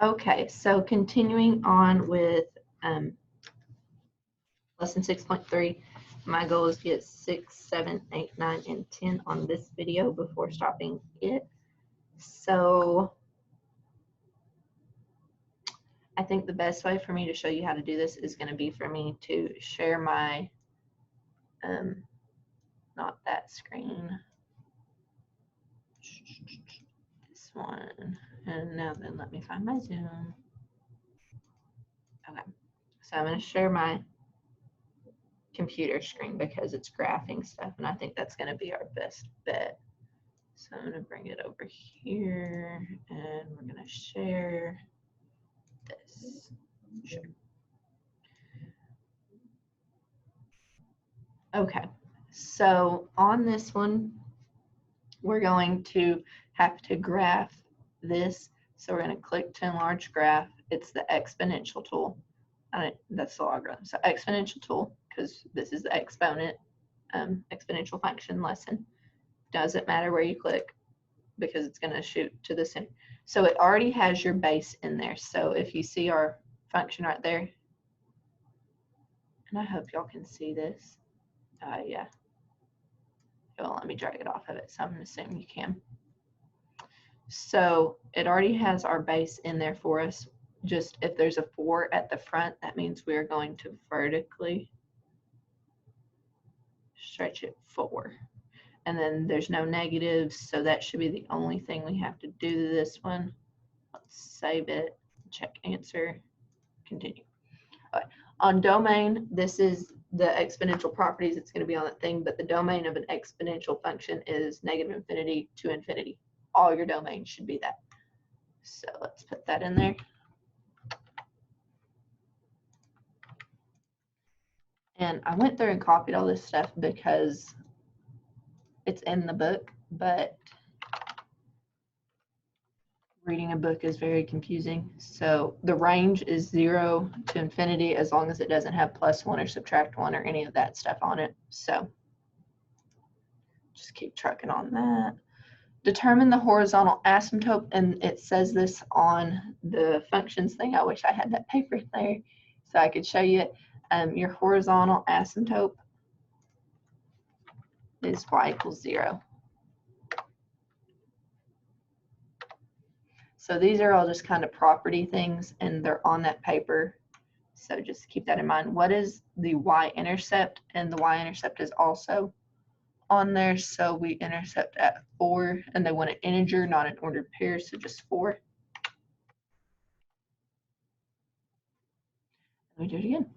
Okay, so continuing on with lesson 6.3, my goal is to get 6, 7, 8, 9, and 10 on this video before stopping it. So I think the best way for me to show you how to do this is going to be for me to share my, not that screen, this one, and now then let me find my Zoom. Okay, so I'm going to share my computer screen because it's graphing stuff, and I think that's going to be our best bet. So I'm going to bring it over here, and we're going to share this. Sure. Okay, so on this one, we're going to have to graph this. So we're going to click to enlarge graph. It's the exponential tool. That's the logarithm. So exponential tool, because this is the exponent exponential function lesson. Doesn't matter where you click because it's going to shoot to the center. So it already has your base in there. So if you see our function right there, and I hope y'all can see this. Yeah. It won't let me drag it off of it, so I'm going to assume you can. So it already has our base in there for us. Just if there's a 4 at the front, that means we are going to vertically stretch it 4. And then there's no negatives, so that should be the only thing we have to do to this one. Let's save it, check answer, continue. All right. On domain, this is the exponential properties. It's going to be on that thing, but the domain of an exponential function is -infinity to infinity. All your domains should be that. So let's put that in there. And I went through and copied all this stuff because it's in the book, but reading a book is very confusing. So the range is 0 to infinity as long as it doesn't have +1 or subtract1 or any of that stuff on it. So just keep trucking on that. Determine the horizontal asymptote, and it says this on the functions thing. I wish I had that paper there so I could show you it. Your horizontal asymptote is y equals 0. So these are all just kind of property things, and they're on that paper. So just keep that in mind. What is the y-intercept? And the y-intercept is also on there. So we intercept at 4, and they want an integer, not an ordered pair, so just 4. Let me do it again.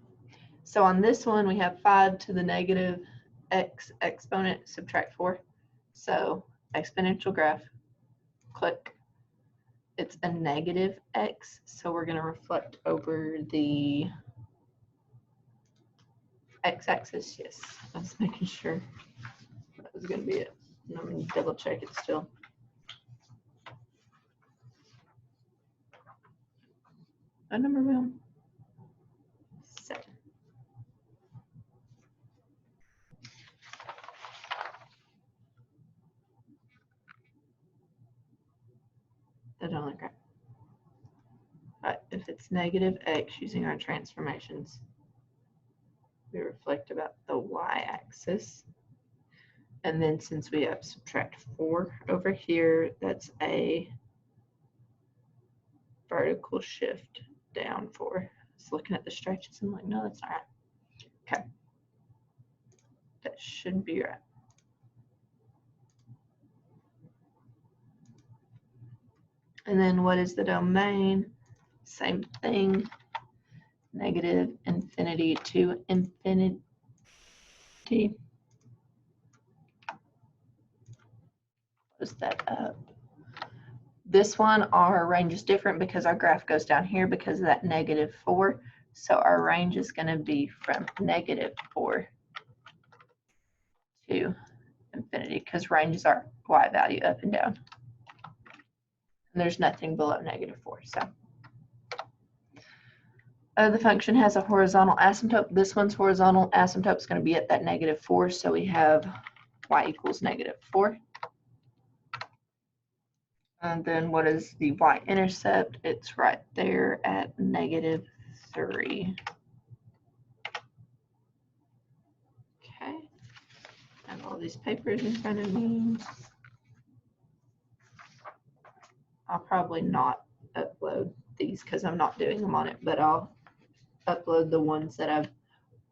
So on this one, we have 5 to the negative x exponent, subtract 4. So exponential graph, click. It's a negative x, so we're going to reflect over the x-axis. Yes, I was making sure that was going to be it. And I'm going to double check it still. What number will? 7. That don't look right. But if it's negative x using our transformations, we reflect about the y-axis. And then since we have subtract 4 over here, that's a vertical shift down 4. Just looking at the stretches, I'm like, no, that's not right. Okay. That should be right. And then what is the domain? Same thing. -infinity to infinity. Close that up. This one, our range is different because our graph goes down here because of that -4. So our range is going to be from -4 to infinity because ranges are y value up and down. And there's nothing below -4. So the function has a horizontal asymptote. This one's horizontal asymptote is going to be at that -4. So we have y equals -4. And then what is the y-intercept? It's right there at -3. Okay, I have all these papers in front of me. I'll probably not upload these because I'm not doing them on it, but I'll upload the ones that I've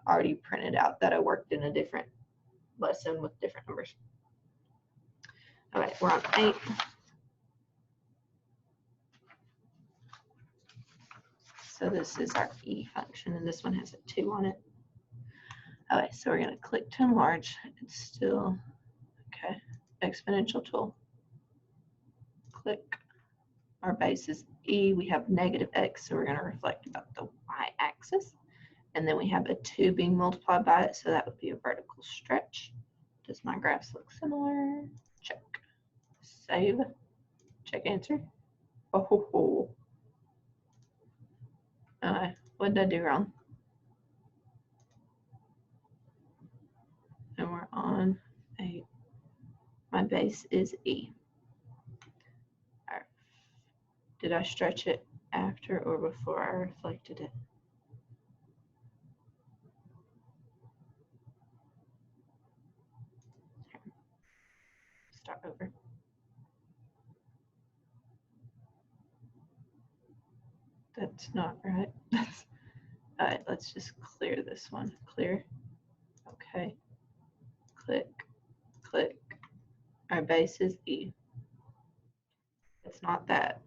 already printed out that I worked in a different lesson with different numbers. All right, we're on 8. So this is our E function, and this one has a 2 on it. Okay, so we're going to click to enlarge. It's still, okay, exponential tool. Click. Our base is E. We have -x, so we're going to reflect about the y-axis. And then we have a 2 being multiplied by it, so that would be a vertical stretch. Does my graphs look similar? Check. Save. Check answer. Oh, ho, ho. What did I do wrong? And we're on 8. My base is E. Right. Did I stretch it after or before I reflected it? Start over. That's not right. All right, let's just clear this one. Clear. Okay. Click. Click. Our base is E. It's not that.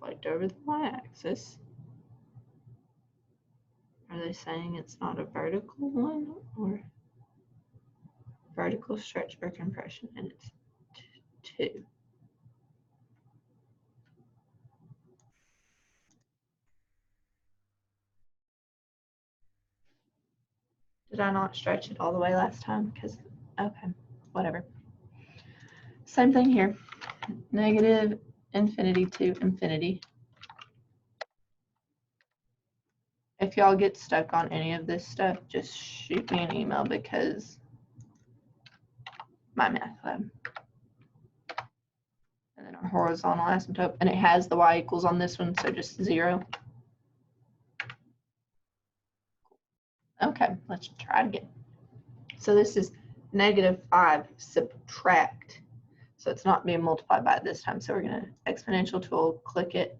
Reflect over the y-axis. Are they saying it's not a vertical one or vertical stretch or compression? And it's 2. Did I not stretch it all the way last time? Because, okay, whatever. Same thing here. Negative infinity to infinity. If y'all get stuck on any of this stuff, just shoot me an email because my math lab. And then our horizontal asymptote, and it has the y equals on this one, so just 0. Okay, let's try it again. So this is -5 subtract. So it's not being multiplied by it this time. So we're going to exponential tool, click it.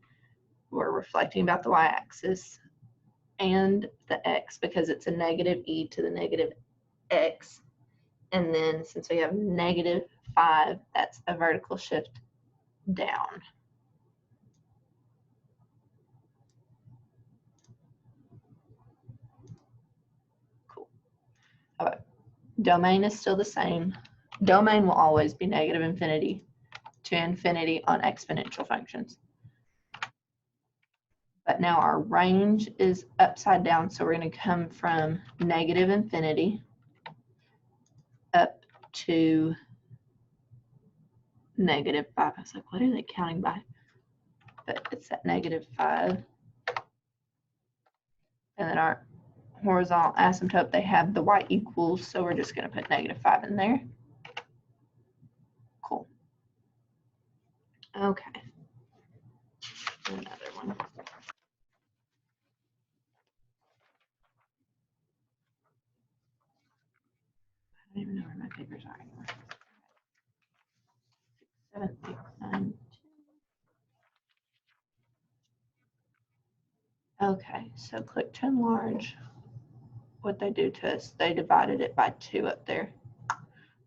We're reflecting about the y-axis and the x because it's a -e to the -x. And then since we have -5, that's a vertical shift down. Cool. All right. Domain is still the same. Domain will always be -infinity to infinity on exponential functions. But now our range is upside down, so we're going to come from -infinity up to -5. I was like, what are they counting by? But it's at -5. And then our horizontal asymptote, they have the y equals, so we're just going to put -5 in there. Cool. Okay. Another one. I don't even know where my papers are anymore. 7, 8, 9, 10. Okay, so click to enlarge. What they do to us, they divided it by 2 up there.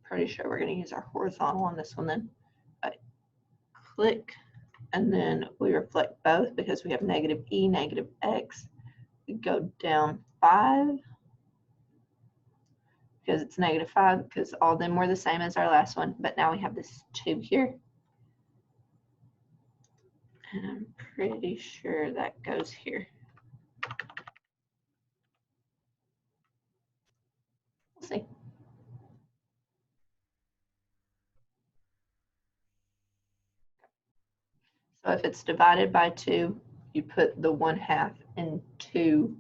Pretty sure we're going to use our horizontal on this one then. Right. Click, and then we reflect both because we have -e, -x. We go down 5 because it's -5 because all of them were the same as our last one, but now we have this 2 here. And I'm pretty sure that goes here. We'll see. So if it's divided by 2, you put the 1/2 into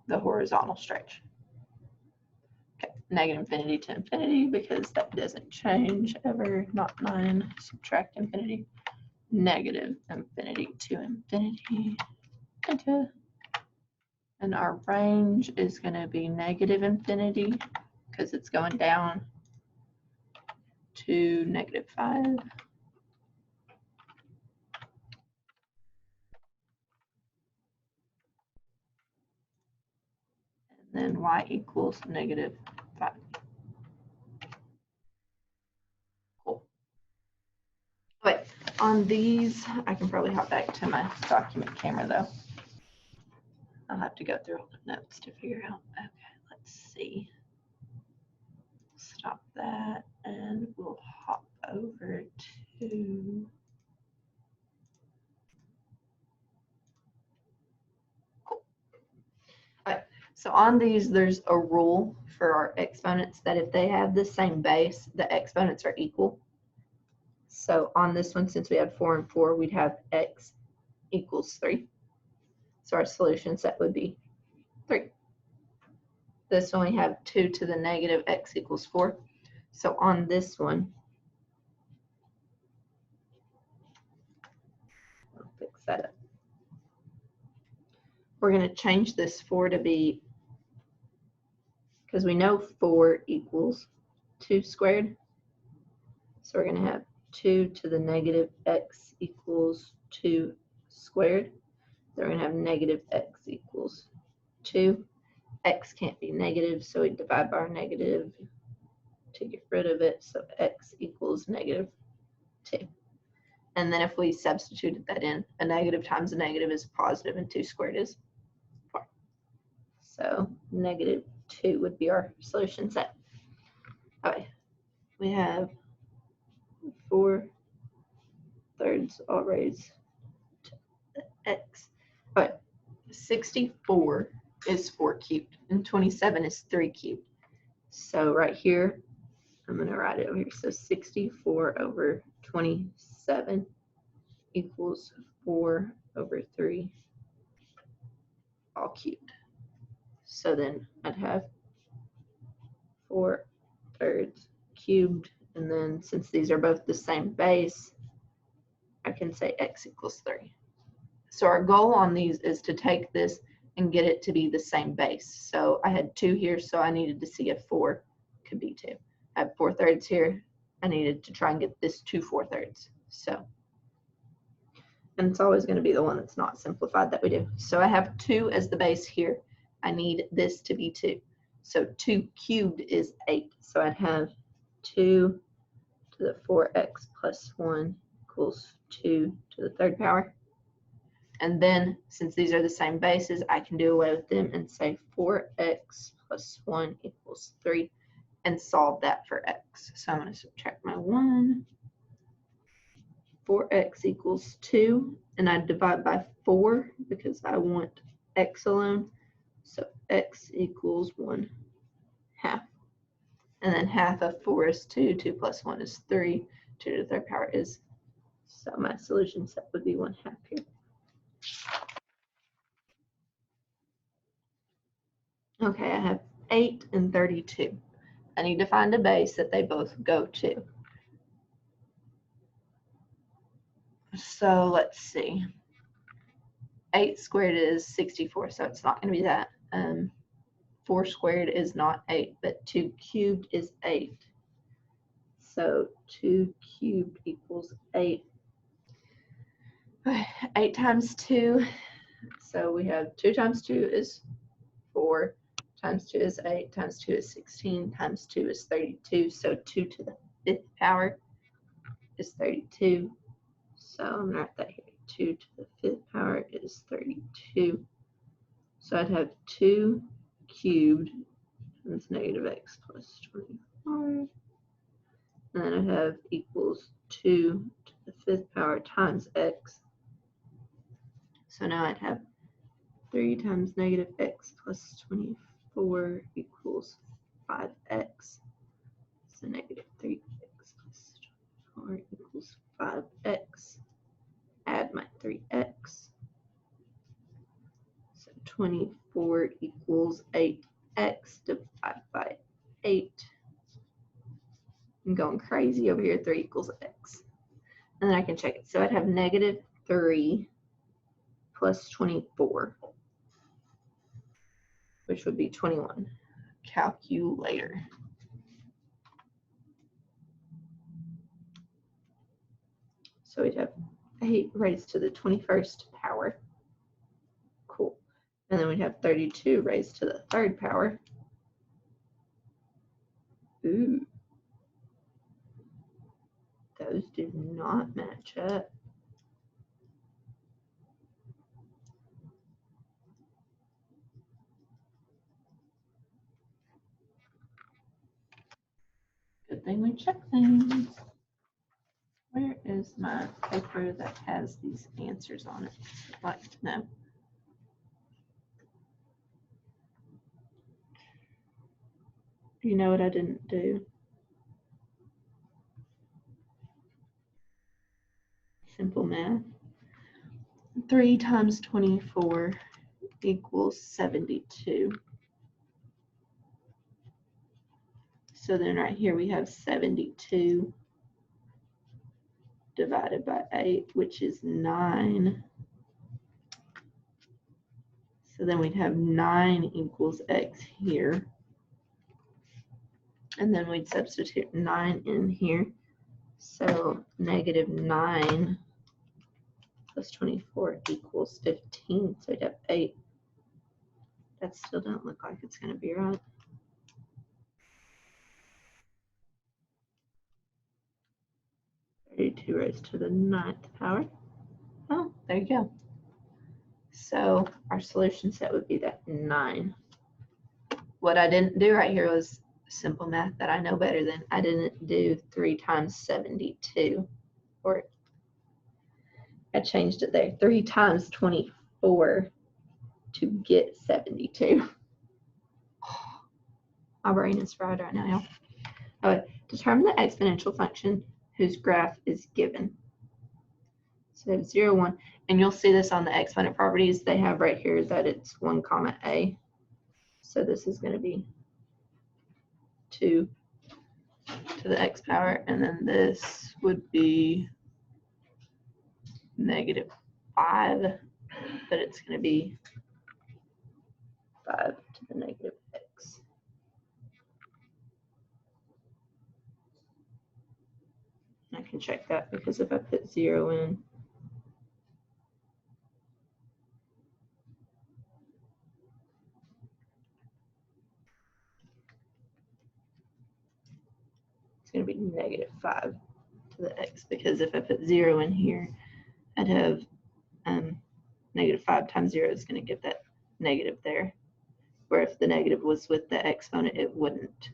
the horizontal stretch. negative infinity to infinity because that doesn't change ever, not 9, subtract infinity, negative infinity to infinity, and our range is going to be negative infinity because it's going down to -5. And then y equals -5. Cool. Wait, on these, I can probably hop back to my document camera though. I'll have to go through all the notes to figure out. Okay, let's see. Stop that and we'll hop over to cool. All right, so on these, there's a rule for our exponents that if they have the same base, the exponents are equal. So on this one, since we had 4 and 4, we'd have x equals 3. So our solution set would be 3. This one we have 2 to the negative x equals 4. So on this one, I'll fix that up. We're going to change this 4 to be, because we know 4 equals 2 squared. So we're going to have 2 to the negative x equals 2 squared. Then we're going to have negative x equals 2. X can't be negative, so we divide by our negative to get rid of it. So x equals -2. And then if we substituted that in, a negative times a negative is positive, and 2 squared is 4. So -2 would be our solution set. Okay, we have 4 thirds all raised to x. All right, 64 is 4 cubed, and 27 is 3 cubed. So right here, I'm going to write it over here. So 64 over 27 equals 4 over 3 all cubed. So then I'd have 4 thirds cubed, and then since these are both the same base, I can say x equals 3. So our goal on these is to take this and get it to be the same base. So I had 2 here, so I needed to see if 4 could be 2. I have 4 thirds here. I needed to try and get this to 4 thirds. So, and it's always going to be the one that's not simplified that we do. So I have 2 as the base here. I need this to be 2. So 2 cubed is 8. So I'd have 2 to the 4x plus 1 equals 2 to the 3rd power. And then, since these are the same bases, I can do away with them and say 4x plus 1 equals 3 and solve that for x. So I'm going to subtract my 1. 4x equals 2, and I divide by 4 because I want x alone. So x equals 1/2. And then half of 4 is 2. 2 plus 1 is 3. 2 to the 3rd power is, so my solution set would be 1/2 here. Okay, I have 8 and 32. I need to find a base that they both go to. So let's see. 8 squared is 64, so it's not going to be that. 4 squared is not 8, but 2 cubed is 8. So 2 cubed equals 8. 8 times 2. So we have 2 times 2 is 4. Times 2 is 8, times 2 is 16, times 2 is 32. So 2 to the 5th power is 32. So I'm going to write that here. 2 to the 5th power is 32. So I'd have 2 cubed times -x plus 24. And then I have equals 2 to the 5th power times x. So now I'd have 3 times -x plus 24 equals 5x. So -3x plus 24 equals 5x. Add my 3x. So 24 equals 8x divided by 8. I'm going crazy over here. 3 equals x. And then I can check it. So I'd have negative 3 plus 24, which would be 21. Calculator. So we'd have 8 raised to the 21st power. Cool. And then we'd have 32 raised to the 3rd power. Ooh. Those do not match up. Good thing we check things. Where is my paper that has these answers on it? I'd like to know. Do you know what I didn't do? Simple math. 3 times 24 equals 72. So then right here we have 72 divided by 8, which is 9. So then we'd have 9 equals x here. And then we'd substitute 9 in here. So negative 9 plus 24 equals 15. So we'd have 8. That still don't look like it's going to be right. Two raised to the 9th power. Oh, there you go. So our solution set would be that 9. What I didn't do right here was simple math that I know better than. I didn't do 3 times 72. Or I changed it there. 3 times 24 to get 72. My brain is fried right now, y'all. Okay, determine the exponential function whose graph is given. So 0, 1, and you'll see this on the exponent properties. They have right here that it's 1 comma a. So this is going to be 2 to the x power, and then this would be negative 5, but it's going to be 5 to the negative x. I can check that because if I put 0 in, it's going to be negative 5 to the x, because if I put 0 in here, I'd have negative 5 times 0 is going to get that negative there. Where if the negative was with the exponent, it wouldn't.